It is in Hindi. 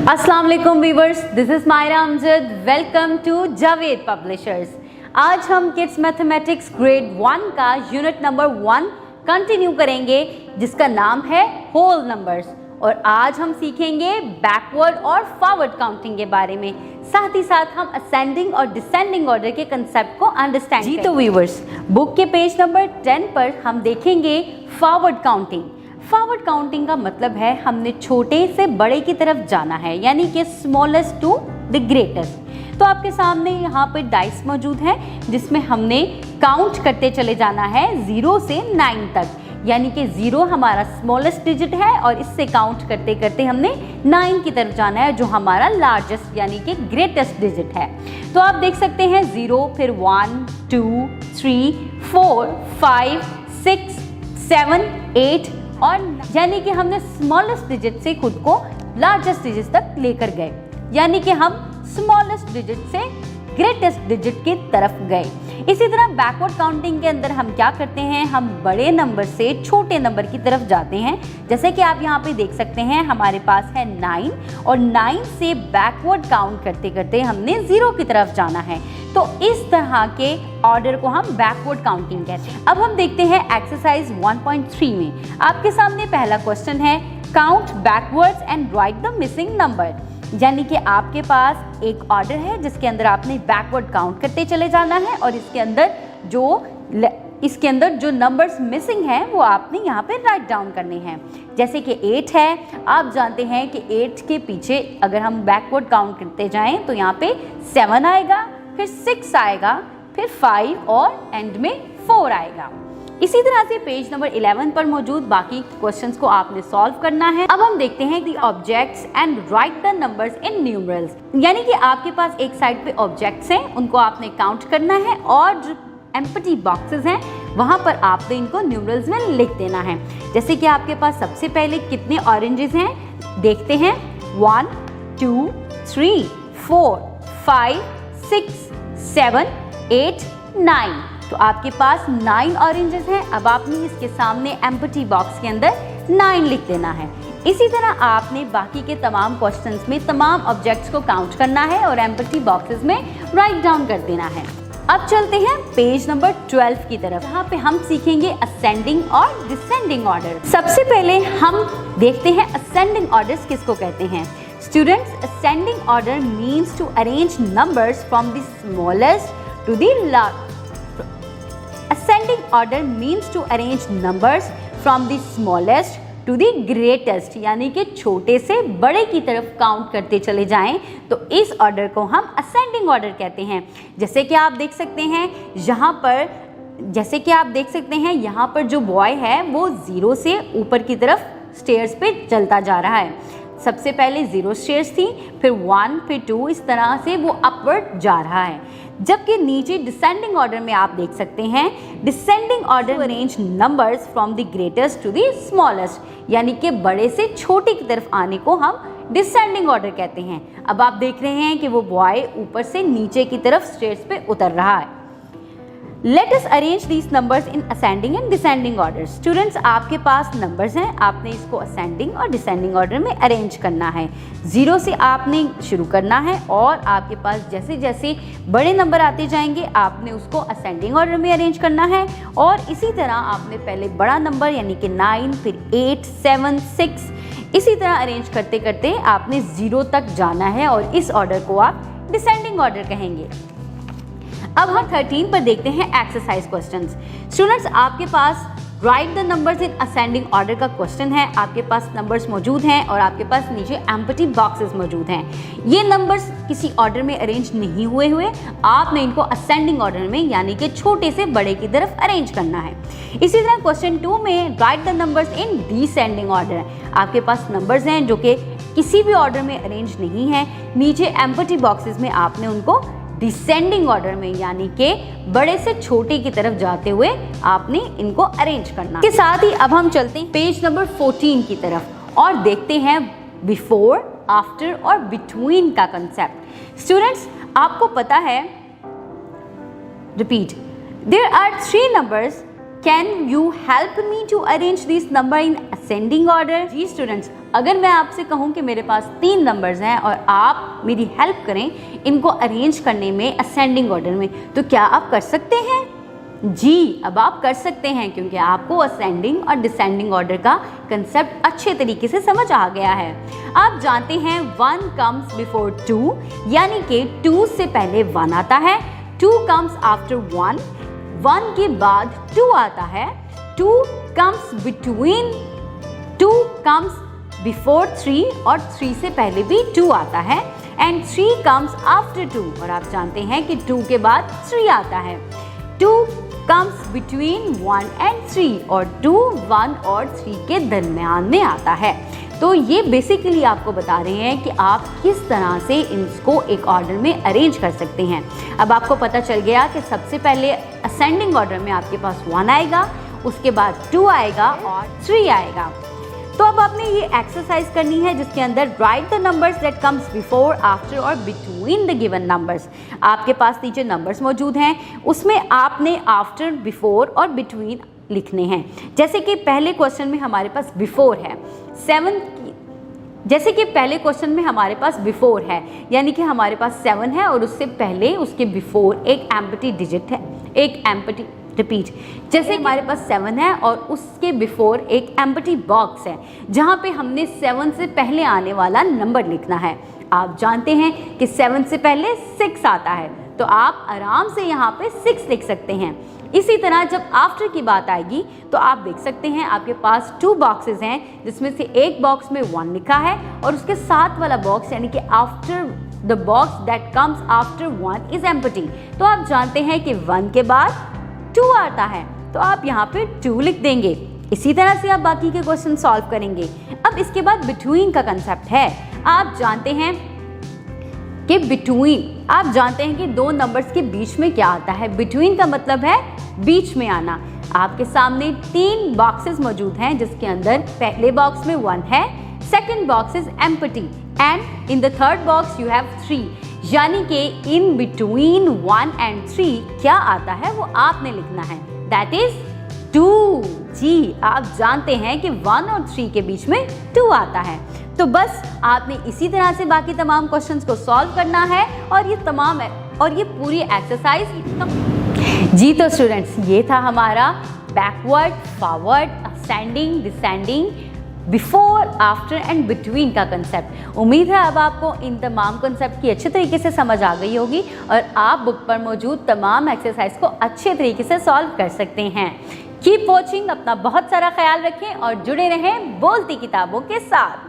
अस्सलाम वालेकुम viewers, this is Myra Amjad. Welcome to Javed publishers. आज हम किड्स मैथमेटिक्स ग्रेड 1 का यूनिट नंबर 1 कंटिन्यू करेंगे, जिसका नाम है होल नंबर्स। और आज हम सीखेंगे बैकवर्ड और फॉरवर्ड काउंटिंग के बारे में, साथ ही साथ हम असेंडिंग और डिसेंडिंग ऑर्डर के कंसेप्ट को अंडरस्टैंड करेंगे। तो व्यूअर्स, बुक के पेज नंबर 10 पर हम देखेंगे फॉरवर्ड काउंटिंग। फॉरवर्ड काउंटिंग का मतलब है हमने छोटे से बड़े की तरफ जाना है, यानी कि स्मॉलेस्ट टू द ग्रेटेस्ट। तो आपके सामने यहाँ पे डाइस मौजूद है, जिसमें हमने काउंट करते चले जाना है 0 से 9 तक, यानी कि 0 हमारा स्मॉलेस्ट डिजिट है और इससे काउंट करते करते हमने 9 की तरफ जाना है, जो हमारा लार्जेस्ट यानी कि ग्रेटेस्ट डिजिट है। तो आप देख सकते हैं 0, फिर 1, 2, 3, 4, 5, 6, 7, 8 और यानी कि हमने स्मॉलेस्ट डिजिट से खुद को लार्जेस्ट डिजिट तक लेकर गए, यानी कि हम स्मॉलेस्ट डिजिट से ग्रेटेस्ट डिजिट की तरफ गए। इसी तरह बैकवर्ड काउंटिंग के अंदर हम क्या करते हैं, हम बड़े नंबर से छोटे नंबर की तरफ जाते हैं। जैसे कि आप यहाँ पे देख सकते हैं हमारे पास है 9 और 9 से बैकवर्ड काउंट करते करते हमने 0 की तरफ जाना है। तो इस तरह के ऑर्डर को हम बैकवर्ड काउंटिंग कहते हैं। अब हम देखते हैं एक्सरसाइज 1.3 में आपके सामने पहला क्वेश्चन है, count backwards and right the missing number. यानी कि आपके पास एक ऑर्डर है जिसके अंदर आपने बैकवर्ड काउंट करते चले जाना है और इसके अंदर जो नंबर्स मिसिंग हैं वो आपने यहाँ पे राइट डाउन करने हैं। जैसे कि 8 है, आप जानते हैं कि 8 के पीछे अगर हम बैकवर्ड काउंट करते जाएं तो यहाँ पे 7 आएगा, फिर 6 आएगा, फिर 5 और एंड में 4 आएगा। इसी तरह से पेज नंबर 11 पर मौजूद बाकी क्वेश्चंस को आपने सॉल्व करना है। अब हम देखते हैं the objects and right the numbers in numerals. यानी कि आपके पास एक साइड पे ऑब्जेक्ट्स हैं, उनको आपने काउंट करना है और जो एम्प्टी बॉक्सेस हैं वहां पर आपने इनको न्यूमरल्स में लिख देना है। जैसे कि आपके पास सबसे पहले कितने ऑरेंजेस हैं, देखते हैं 1, 2, 3, 4, 5, 6, 7, 8, 9। तो आपके पास 9 ऑरेंजेस हैं। अब आपने इसके सामने एम्प्टी बॉक्स के अंदर 9 लिख देना है। इसी तरह आपने बाकी के तमाम क्वेश्चंस में तमाम ऑब्जेक्ट्स को काउंट करना है और एम्प्टी बॉक्सेस में राइट डाउन कर देना है। अब चलते हैं पेज नंबर 12 की तरफ, जहाँ पे हम सीखेंगे असेंडिंग और डिसेंडिंग ऑर्डर। सबसे पहले हम देखते हैं असेंडिंग ऑर्डर्स किसको कहते हैं। Students, ascending order means to arrange numbers from the smallest to the largest. Ascending order means to arrange numbers from the smallest to the greatest, यानी कि छोटे से बड़े की तरफ काउंट करते चले जाएं, तो इस ऑर्डर को हम ascending ऑर्डर कहते हैं। जैसे कि आप देख सकते हैं यहाँ पर जो बॉय है वो 0 से ऊपर की तरफ स्टेयर्स पे चलता जा रहा है। सबसे पहले 0 स्टेयर्स थी, फिर 1, फिर 2, इस तरह से वो अपवर्ड जा रहा है। जबकि नीचे डिसेंडिंग ऑर्डर में आप देख सकते हैं descending order arrange numbers from the greatest to the smallest, यानी कि बड़े से छोटे की तरफ आने को हम डिसेंडिंग ऑर्डर कहते हैं। अब आप देख रहे हैं कि वो बॉय ऊपर से नीचे की तरफ स्टेयर्स पे उतर रहा है। Let us arrange these numbers in ascending and descending orders. Students, आपके पास नंबर्स हैं, आपने इसको ascending और descending order में अरेंज करना है। 0 से आपने शुरू करना है और आपके पास जैसे जैसे बड़े नंबर आते जाएंगे आपने उसको ascending order में अरेंज करना है। और इसी तरह आपने पहले बड़ा नंबर यानी कि 9, फिर 8, 7, 6, इसी तरह अरेंज करते करते आपने 0 तक जाना है और इस ऑर्डर को आप डिसेंडिंग ऑर्डर कहेंगे। अब हम 13 पर देखते हैं एक्सरसाइज क्वेश्चंस। स्टूडेंट्स, आपके पास write the numbers in ascending order का क्वेश्चन है। आपके पास नंबर्स मौजूद हैं और आपके पास नीचे एम्प्टी बॉक्सेस मौजूद हैं। ये नंबर्स किसी ऑर्डर में अरेंज नहीं हुए, आपने इनको असेंडिंग ऑर्डर में यानी कि छोटे से बड़े की तरफ अरेंज करना है। इसी तरह क्वेश्चन 2 में right the numbers in descending order. आपके पास नंबर्स हैं जो कि किसी भी ऑर्डर में अरेंज नहीं है, नीचे एम्प्टी बॉक्सेस में आपने उनको डिसेंडिंग ऑर्डर में यानी कि बड़े से छोटे की तरफ जाते हुए आपने इनको अरेंज करना। के साथ ही अब हम चलते हैं पेज नंबर 14 की तरफ और देखते हैं बिफोर, आफ्टर और बिटवीन का कंसेप्ट। स्टूडेंट्स, आपको पता है, repeat, there are 3 numbers, can you help me to arrange this number in ascending order. जी स्टूडेंट्स, अगर मैं आपसे कहूँ कि मेरे पास 3 नंबर्स हैं और आप मेरी हेल्प करें इनको अरेंज करने में असेंडिंग ऑर्डर में, तो क्या आप कर सकते हैं? जी, अब आप कर सकते हैं, क्योंकि आपको असेंडिंग और डिसेंडिंग ऑर्डर का कंसेप्ट अच्छे तरीके से समझ आ गया है। आप जानते हैं 1 कम्स बिफोर 2, यानी कि 2 से पहले 1 आता है, 2 कम्स आफ्टर 1, 1 के बाद 2 आता है, 2 कम्स बिटवीन, 2 कम्स बिफोर 3 और 3 से पहले भी 2 आता है, एंड 3 कम्स आफ्टर 2, और आप जानते हैं कि 2 के बाद 3 आता है। 2 कम्स बिटवीन 1 एंड 3 और 2 1 और 3 के दरमियान में आता है। तो ये बेसिकली आपको बता रहे हैं कि आप किस तरह से इनको एक ऑर्डर में अरेंज कर सकते हैं। अब आपको पता चल गया कि सबसे पहले असेंडिंग ऑर्डर में आपके पास 1 आएगा, उसके बाद 2 आएगा और 3 आएगा। तो अब आपने ये एक्सरसाइज करनी है जिसके अंदर right the numbers that comes before, after और बिटवीन द गिवन नंबर्स। आपके पास नीचे नंबर्स मौजूद हैं, उसमें आपने आफ्टर, बिफोर और बिटवीन लिखने हैं। जैसे कि पहले क्वेश्चन में हमारे पास बिफोर है 7 जैसे कि पहले क्वेश्चन में हमारे पास बिफोर है, यानी कि हमारे पास 7 है और उससे पहले उसके बिफोर एक एम्प्टी डिजिट है, एक एम्प्टी रिपीट। जैसे हमारे पास 7 है और उसके बिफोर एक एम्प्टी बॉक्स है जहाँ पे हमने 7 से पहले आने वाला नंबर लिखना है। आप जानते हैं कि 7 से पहले 6 आता है, तो आप आराम से यहाँ पे 6 लिख सकते हैं। इसी तरह जब आफ्टर की बात आएगी तो आप देख सकते हैं आपके पास 2 बॉक्सेस हैं, जिसमें से एक बॉक्स में 1 लिखा है और उसके साथ वाला बॉक्स यानी कि after the box that comes after 1 is empty. तो आप जानते हैं कि 1 के बाद 2 आता है, तो आप यहाँ पे 2 लिख देंगे। इसी तरह से आप बाकी के क्वेश्चन सॉल्व करेंगे। अब इसके बाद बिटवीन का कंसेप्ट है। आप जानते हैं कि बिटवीन, आप जानते हैं कि 2 नंबर्स के बीच में क्या आता है। बिटवीन का मतलब है बीच में आना। आपके सामने 3 बॉक्सेस मौजूद हैं जिसके अंदर पहले बॉक्स में 1 है, second box is empty and in the third box you have 3, यानी कि इन बिटवीन 1 एंड 3 क्या आता है वो आपने लिखना है, दैट इज 2। जी, आप जानते हैं कि 1 और 3 के बीच में 2 आता है। तो बस आपने इसी तरह से बाकी तमाम क्वेश्चंस को सॉल्व करना है और ये पूरी एक्सरसाइज। जी तो स्टूडेंट्स, ये था हमारा backward, forward, ascending, descending, before, after and between का कंसेप्ट। उम्मीद है अब आपको इन तमाम कंसेप्ट की अच्छे तरीके से समझ आ गई होगी और आप बुक पर मौजूद तमाम एक्सरसाइज को अच्छे तरीके से सॉल्व कर सकते हैं। कीप वॉचिंग, अपना बहुत सारा ख्याल रखें और जुड़े रहें बोलती किताबों के साथ।